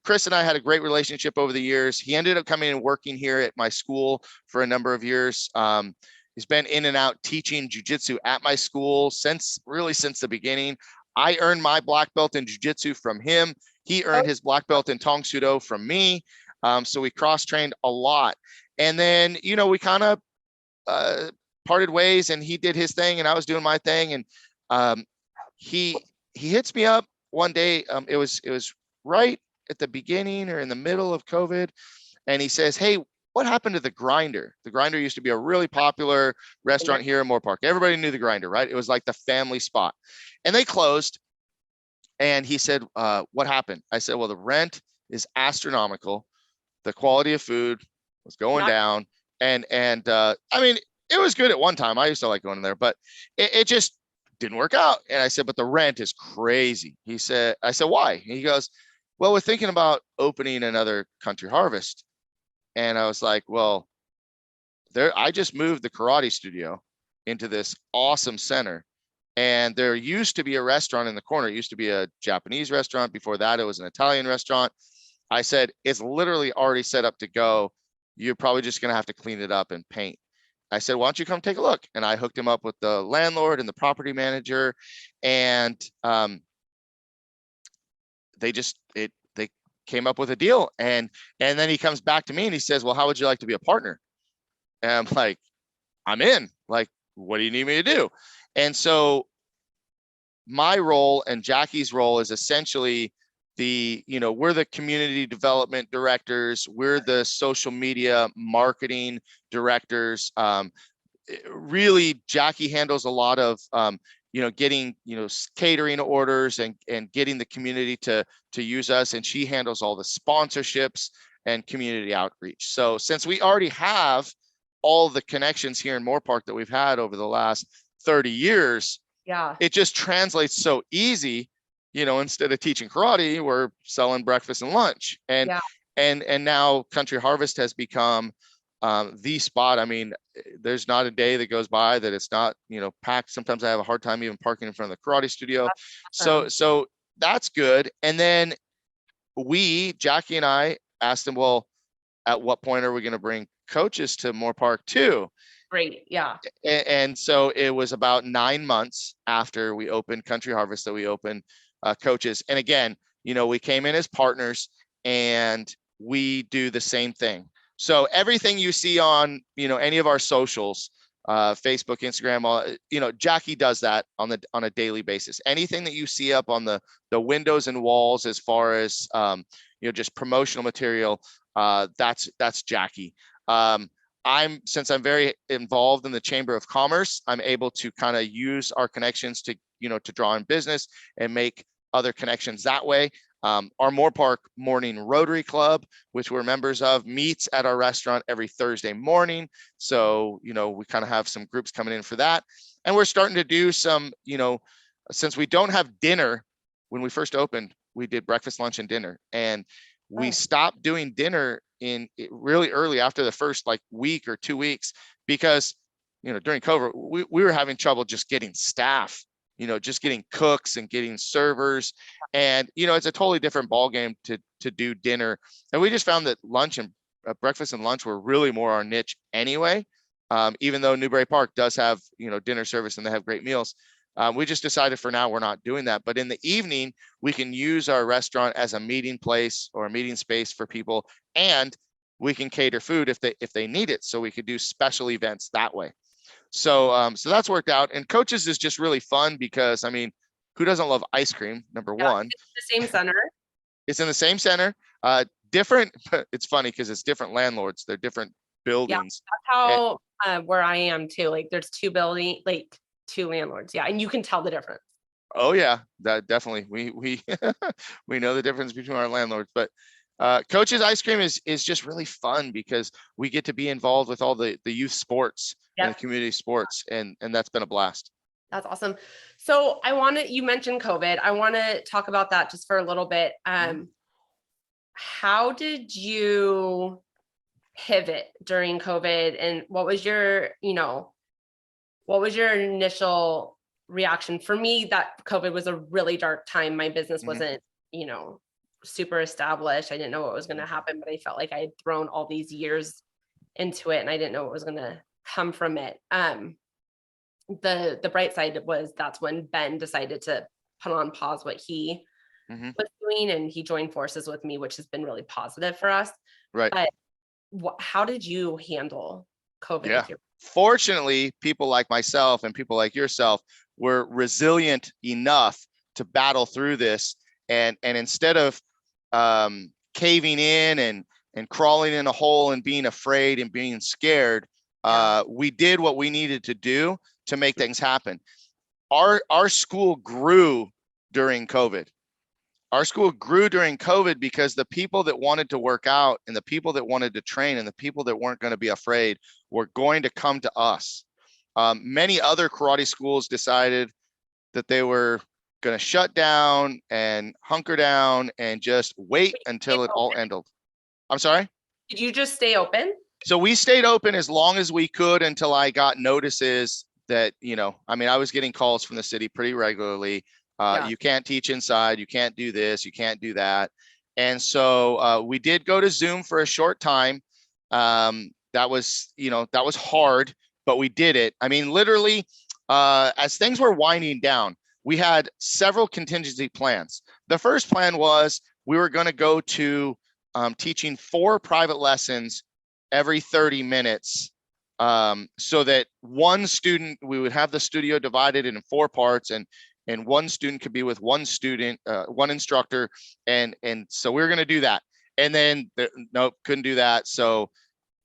Chris and I had a great relationship over the years. He ended up coming and working here at my school for a number of years. He's been in and out teaching jiu-jitsu at my school since the beginning. I earned my black belt in jiu-jitsu from him. He earned his black belt in tang sudo from me. So we cross-trained a lot. And then, we kind of parted ways, and he did his thing and I was doing my thing. And he hits me up one day. It was right at the beginning or in the middle of COVID. And he says, hey, what happened to the Grinder? The Grinder used to be a really popular restaurant here in Moorpark. Everybody knew the Grinder, right? It was like the family spot. And they closed. And he said, what happened? I said, well, the rent is astronomical. The quality of food was going down. And I mean, it was good at one time. I used to like going in there, but it just didn't work out. And I said, but the rent is crazy. I said, why? And he goes, well, we're thinking about opening another Country Harvest. And I was like, well, I just moved the karate studio into this awesome center. And there used to be a restaurant in the corner. It used to be a Japanese restaurant. Before that, it was an Italian restaurant. I said, it's literally already set up to go. You're probably just going to have to clean it up and paint. I said, why don't you come take a look? And I hooked him up with the landlord and the property manager. And they came up with a deal. And then he comes back to me and he says, well, how would you like to be a partner? And I'm like, I'm in. Like, what do you need me to do? And so my role and Jackie's role is essentially we're the community development directors, we're the social media marketing directors. Really, Jackie handles a lot of getting catering orders and getting the community to use us, and she handles all the sponsorships and community outreach. So since we already have all the connections here in Moorpark that we've had over the last 30 years, Yeah. it just translates so easy. Instead of teaching karate, we're selling breakfast and lunch, and now Country Harvest has become the spot. I mean, there's not a day that goes by that it's not packed. Sometimes I have a hard time even parking in front of the karate studio. So that's good. And then Jackie and I asked him, well, at what point are we going to bring coaches to Moorpark too? Great. Yeah. And so it was about 9 months after we opened Country Harvest that we opened coaches. And again, we came in as partners, and we do the same thing. So everything you see on, any of our socials, Facebook, Instagram, Jackie does that on a daily basis. Anything that you see up on the windows and walls, as far as, just promotional material, that's Jackie. Since I'm very involved in the Chamber of Commerce, I'm able to kind of use our connections to draw in business and make other connections that way. Our Moorpark Morning Rotary Club, which we're members of, meets at our restaurant every Thursday morning. So, we kind of have some groups coming in for that. And we're starting to do some, since we don't have dinner, when we first opened, we did breakfast, lunch, and dinner. And we stopped doing dinner really early after the first week or 2 weeks, because, during COVID, we were having trouble just getting staff, just getting cooks and getting servers. And, it's a totally different ballgame to do dinner. And we just found that lunch and breakfast and lunch were really more our niche anyway. Even though Newbury Park does have, dinner service and they have great meals. We just decided for now we're not doing that. But in the evening, we can use our restaurant as a meeting place or a meeting space for people, and we can cater food if they need it. So we could do special events that way. So that's worked out. And coaches is just really fun because, I mean, who doesn't love ice cream? Number one. It's the same center. It's in the same center. Different. It's funny because it's different landlords. They're different buildings. Yeah, that's how where I am too. There's two landlords. Yeah, and you can tell the difference. Oh yeah, that definitely. We we know the difference between our landlords, but coaches ice cream is just really fun because we get to be involved with all the youth sports and the community sports, and that's been a blast. That's awesome. So you mentioned COVID. I want to talk about that just for a little bit. How did you pivot during COVID, and what was your initial reaction? For me, that COVID was a really dark time. My business wasn't, super established. I didn't know what was going to happen, but I felt like I had thrown all these years into it and I didn't know what was going to come from it. The bright side was that's when Ben decided to put on pause what he was doing, and he joined forces with me, which has been really positive for us. Right. But how did you handle COVID? Yeah. Fortunately, people like myself and people like yourself were resilient enough to battle through this. And instead of caving in and crawling in a hole and being afraid and being scared, we did what we needed to do to make things happen. Our school grew during COVID. Our school grew during COVID because the people that wanted to work out and the people that wanted to train and the people that weren't going to be afraid were going to come to us. Many other karate schools decided that they were going to shut down and hunker down and just wait until it all ended. I'm sorry? Did you just stay open? So we stayed open as long as we could until I got notices that, I was getting calls from the city pretty regularly. You can't teach inside, you can't do this, you can't do that. And so we did go to Zoom for a short time. That was hard, but we did it. Literally, as things were winding down, we had several contingency plans. The first plan was we were going to go to teaching 4 private lessons every 30 minutes. So that one student, we would have the studio divided into 4 parts, and and one student could be with one student, one instructor. And so we were going to do that. And then nope, couldn't do that. So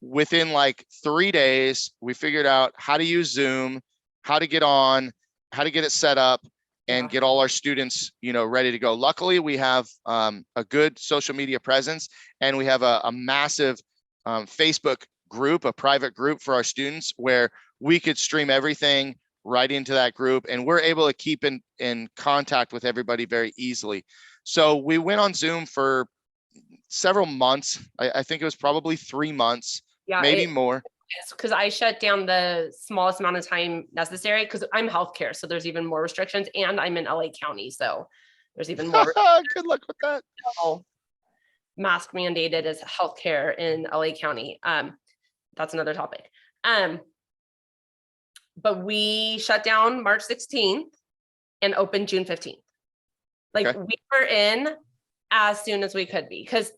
within like 3 days, we figured out how to use Zoom, how to get on, how to get it set up, and get all our students, ready to go. Luckily, we have a good social media presence, and we have a massive Facebook group, a private group for our students, where we could stream everything right into that group, and we're able to keep in contact with everybody very easily. So we went on Zoom for several months. I think it was probably 3 months, maybe more. Because I shut down the smallest amount of time necessary, because I'm healthcare, so there's even more restrictions, and I'm in LA County, so there's even more. Good luck with that. So, mask mandated as healthcare in LA County. That's another topic. But we shut down March 16th and opened June 15th. Like, Okay. we were in as soon as we could be, because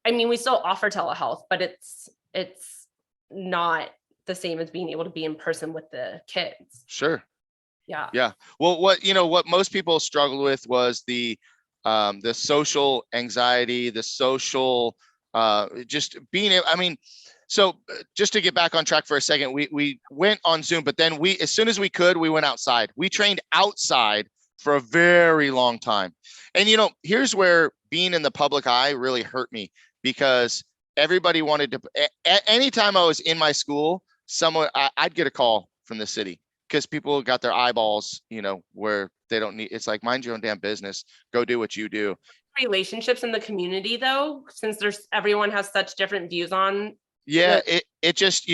I mean, we still offer telehealth, but it's not the same as being able to be in person with the kids. Sure. Yeah. Yeah. Well, what most people struggled with was the social anxiety, the social, just being, so just to get back on track for a second, we went on Zoom, but then as soon as we could, we went outside. We trained outside for a very long time. And, here's where being in the public eye really hurt me, because everybody wanted to, anytime I was in my school, I'd get a call from the city, because people got their eyeballs, where they don't need, it's like, mind your own damn business, go do what you do. Relationships in the community, though, since everyone has such different views on. Yeah, it just,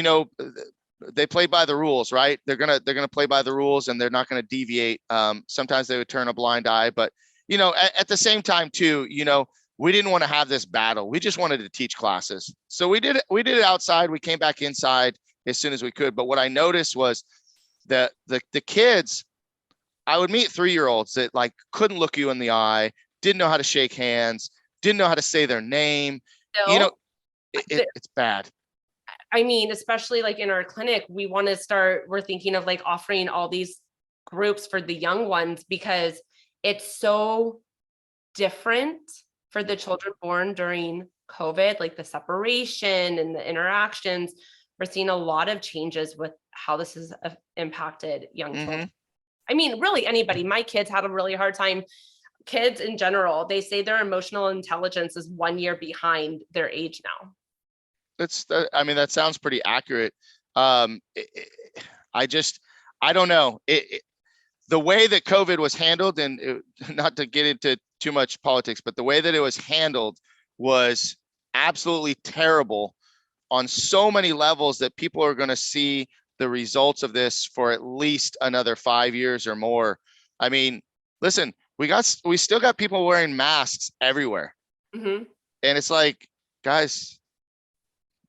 they play by the rules, right? They're gonna play by the rules, and they're not gonna deviate. Sometimes they would turn a blind eye, but at the same time too, we didn't want to have this battle. We just wanted to teach classes. So we did it outside. We came back inside as soon as we could. But what I noticed was that the kids, I would meet 3-year-olds that like couldn't look you in the eye, didn't know how to shake hands, didn't know how to say their name. It's bad. I mean, especially like in our clinic, we're thinking of like offering all these groups for the young ones, because it's so different for the children born during COVID, like the separation and the interactions. We're seeing a lot of changes with how this has impacted young children. I mean, really anybody. My kids had a really hard time. Kids in general, they say their emotional intelligence is 1 year behind their age now. That sounds pretty accurate. I don't know. The way that COVID was handled, and not to get into too much politics, but the way that it was handled was absolutely terrible on so many levels, that people are going to see the results of this for at least another 5 years or more. I mean, listen, we still got people wearing masks everywhere. And it's like, guys,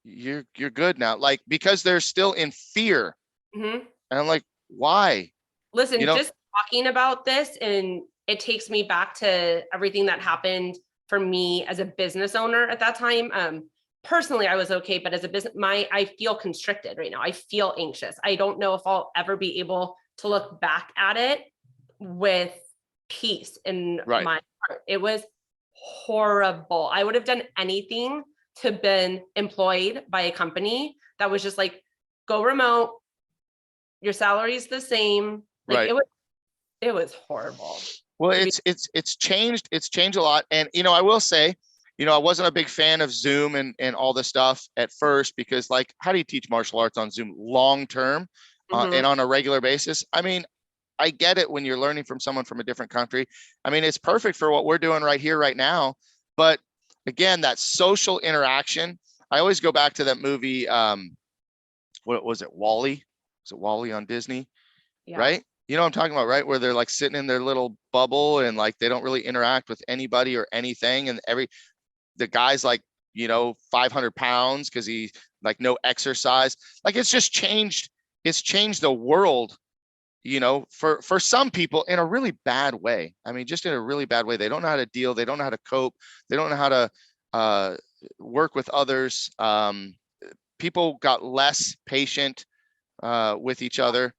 you're good now, like, because they're still in fear. And I'm like, why? Listen, just talking about this, and it takes me back to everything that happened for me as a business owner at that time. Personally, I was okay, but as a business, I feel constricted right now. I feel anxious. I don't know if I'll ever be able to look back at it with peace in my heart. It was horrible. I would have done anything to been employed by a company that was just like, go remote, your salary is the same. Like, it was horrible. Well, it's changed a lot. And I will say, I wasn't a big fan of Zoom and all the stuff at first, because like, how do you teach martial arts on Zoom long term and on a regular basis? I mean, I get it when you're learning from someone from a different country. I mean, it's perfect for what we're doing right here, right now. But again, that social interaction, I always go back to that movie. What was it? WALL-E? Was it WALL-E on Disney? Yeah. Right? You know what I'm talking about, right? Where they're like sitting in their little bubble, and like, they don't really interact with anybody or anything. And the guy's like, 500 pounds because he like no exercise. Like, it's just changed. It's changed the world, for some people in a really bad way. I mean, just in a really bad way. They don't know how to deal. They don't know how to cope. They don't know how to work with others. People got less patient with each other.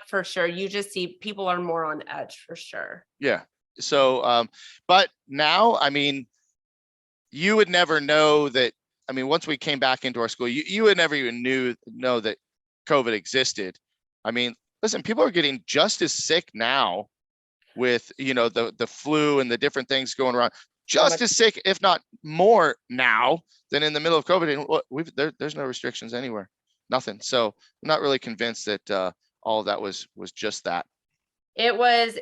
For sure. You just see people are more on edge for sure. Yeah. So, but now, I mean, you would never know that. I mean, once we came back into our school, you would never even know that COVID existed. I mean, listen, people are getting just as sick now with, the flu and the different things going around, just as sick, if not more now than in the middle of COVID. And there's no restrictions anywhere, nothing. So I'm not really convinced that all of that was just that. It was,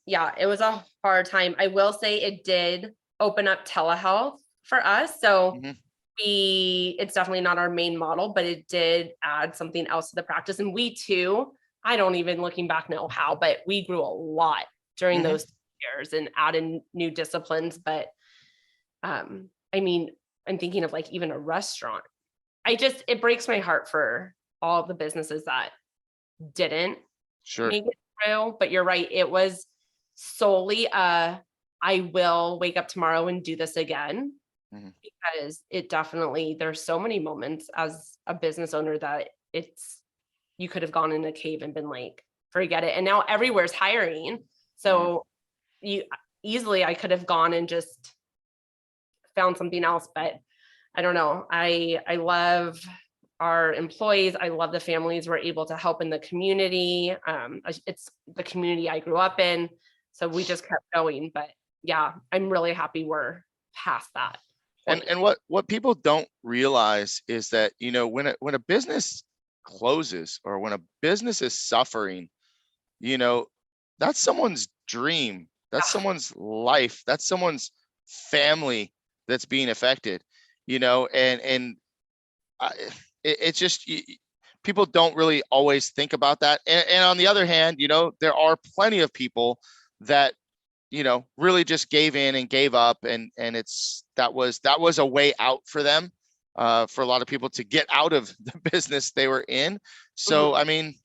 yeah, it was a hard time. I will say it did open up telehealth for us. So Mhm. it's definitely not our main model, but it did add something else to the practice. And we too, I don't even looking back know how, but we grew a lot during Mhm. those years and added new disciplines. But I mean, I'm thinking of like even a restaurant. It breaks my heart for all the businesses that didn't Sure. make it through. But you're right. It was solely I will wake up tomorrow and do this again. Mhm. Because it definitely, there's so many moments as a business owner that you could have gone in a cave and been like, forget it. And now everywhere's hiring. So I could have gone and just found something else, but I don't know. I love our employees. I love the families we're able to help in the community. It's the community I grew up in. So we just kept going. But yeah, I'm really happy we're past that. And what people don't realize is that, when a business closes or when a business is suffering, that's someone's dream, that's someone's life, that's someone's family that's being affected, and it's just people don't really always think about that. And on the other hand, there are plenty of people that really just gave in and gave up, and that was a way out for them, for a lot of people to get out of the business they were in. So, I mean,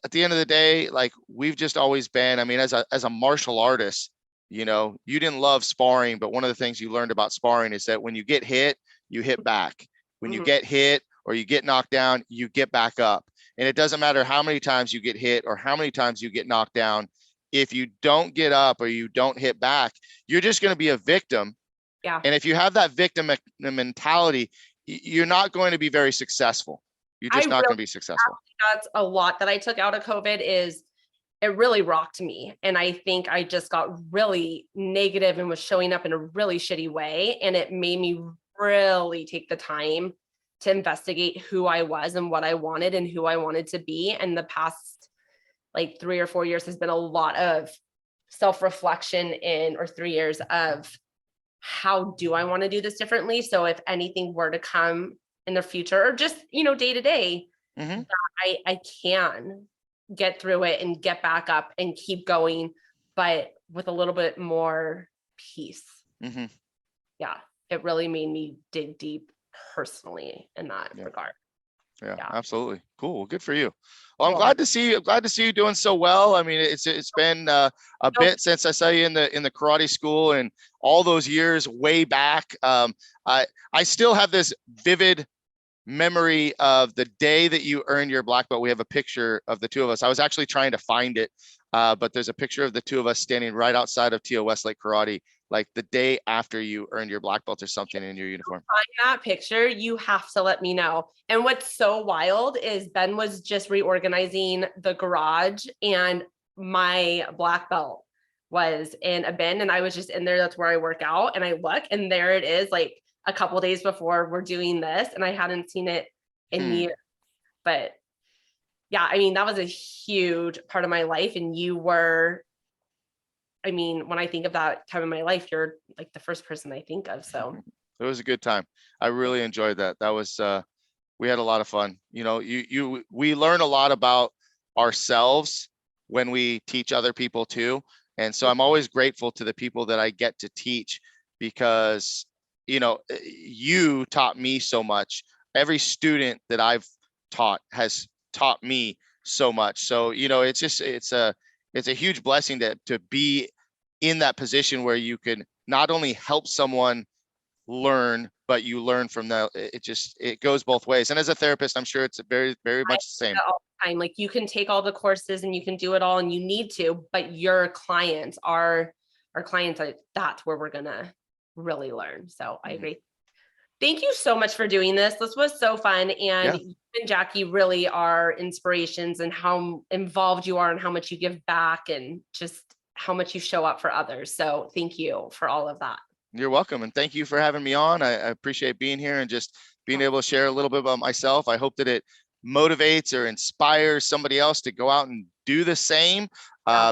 at the end of the day, like, we've just always been, I mean, as a martial artist, you didn't love sparring, but one of the things you learned about sparring is that when you get hit, you hit back. When you get hit or you get knocked down, you get back up. And it doesn't matter how many times you get hit or how many times you get knocked down. If you don't get up or you don't hit back, you're just going to be a victim. Yeah. And if you have that victim mentality, you're not going to be very successful. You're just not going to be successful. That's a lot that I took out of COVID. Is it really rocked me. And I think I just got really negative and was showing up in a really shitty way. And it made me really take the time to investigate who I was and what I wanted and who I wanted to be. And the past like 3 or 4 years has been a lot of self-reflection or 3 years of how do I want to do this differently? So if anything were to come in the future or just, day to day, I can get through it and get back up and keep going, but with a little bit more peace. Yeah. It really made me dig deep personally in that regard. Yeah, absolutely. Cool. Well, good for you. Well, I'm glad to see you doing so well. I mean, it's been a bit since I saw you in the karate school, and all those years way back. I still have this vivid memory of the day that you earned your black belt. We have a picture of the two of us. I was actually trying to find it, but there's a picture of the two of us standing right outside of T.O. Westlake Karate, like the day after you earned your black belt or something in your uniform. Find that picture, you have to let me know. And what's so wild is Ben was just reorganizing the garage and my black belt was in a bin and I was just in there. That's where I work out. And I look and there it is, like a couple of days before we're doing this, and I hadn't seen it in years. But yeah, I mean, that was a huge part of my life. And you were, I mean, when I think of that time in my life, you're like the first person I think of. So it was a good time. I really enjoyed that. That was, we had a lot of fun. We learn a lot about ourselves when we teach other people too. And so I'm always grateful to the people that I get to teach, because, you taught me so much. Every student that I've taught has taught me so much. So, it's a huge blessing to be in that position where you can not only help someone learn, but you learn from that. It goes both ways. And as a therapist, I'm sure it's very, very much the same. All the time. Like you can take all the courses and you can do it all and you need to, but your clients are our clients. That's where we're gonna really learn. So I agree. Thank you so much for doing this. This was so fun. And you and Jackie really are inspirations and how involved you are and how much you give back and just how much you show up for others. So thank you for all of that. You're welcome. And thank you for having me on. I appreciate being here and just being able to share a little bit about myself. I hope that it motivates or inspires somebody else to go out and do the same,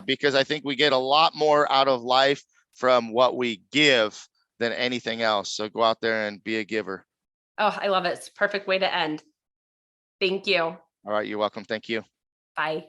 because I think we get a lot more out of life from what we give than anything else. So go out there and be a giver. Oh, I love it. It's a perfect way to end. Thank you. All right. You're welcome. Thank you. Bye.